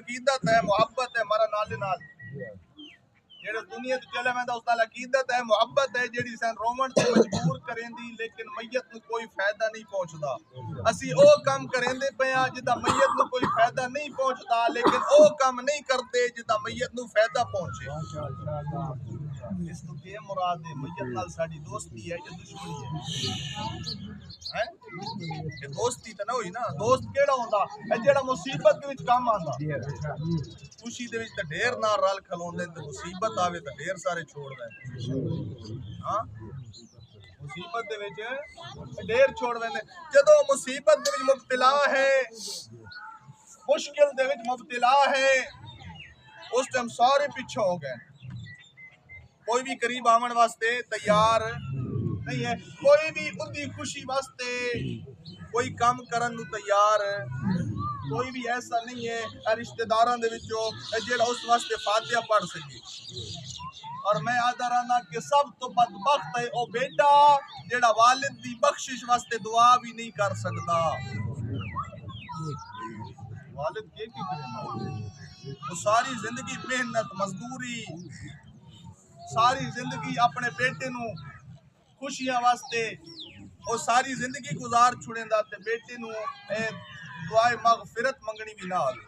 अकीदत है, मुहब्बत है मारा नाले नाल जेड़ा दुनिया तो चले मैं उस नाल अकीदत है, मुहब्बत है जेड़ी सन रोमन ते मजबूर करेंदी, लेकिन मैयत नु कोई फायदा नहीं पहुंचदा। असी ओ काम करेंदे पया जिदा मैयत नु कोई फायदा नहीं पहुंचदा, लेकिन ओ काम नहीं करते जिदा मैयत नु फायदा पहुंचे। इस तो के मुराद है, मैयत नाल साडी दोस्ती है या दुश्मनी है? ये दोस्ती तो ना हुई ना। दोस्त केड़ा होंदा है जेड़ा मुसीबत दे विच काम आंदा, खुशी दे विच ते ढेर नाल रल खलोंदे, ते मुसीबत आवे ते ढेर सारे छोड़ दे। हां मुसीबत दे विच ढेर छोड़ देंदे। जदों मुसीबत दे विच मुब्तला है, मुश्किल दे विच मुब्तला है, उस टाइम सारे पीछे हो गए। कोई भी करीब आवन वास्ते तैयार नहीं है, कोई भी उदी खुशी वास्ते कोई काम करन नू तैयार, कोई भी ऐसा नहीं है रिश्तेदारां दे विचों जेड़ा उस वास्ते फातिहा पढ़ सके। और मैं आदा रहना कि सब तो बदबख्त है ओ बेटा जेड़ा वालिद दी बख्शिश वास्ते दुआ भी नहीं कर सकता। वालिद के करेगा? वो सारी जिंदगी मेहनत मजदूरी, सारी जिंदगी अपने बेटे नू खुशियां वास्ते और सारी जिंदगी गुजार छुड़ेंदा, ते बेटे नू दुआए मगफिरत मंगनी भी ना आवे।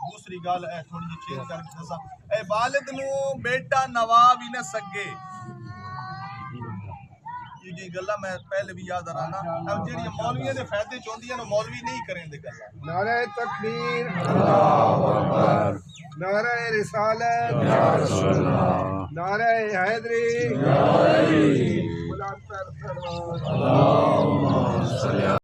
दूसरी गल है थोड़ी जी चेंज करके दसा, ए वालिद नू बेटा नवा भी ना सके। ये गल्ला मैं पहले भी याद आना, अब जेड़ी मौलवियों दे फायदे चोंदियां ने मौलवी नहीं करेंदे गल्ला। नारे तकबीर, अल्लाहु अकबर, नारे रिसालत, या रसूल अल्लाह, नारे हैदरी, या अली, बुलंद तर फरमान, अल्लाहुम्मा सल्ली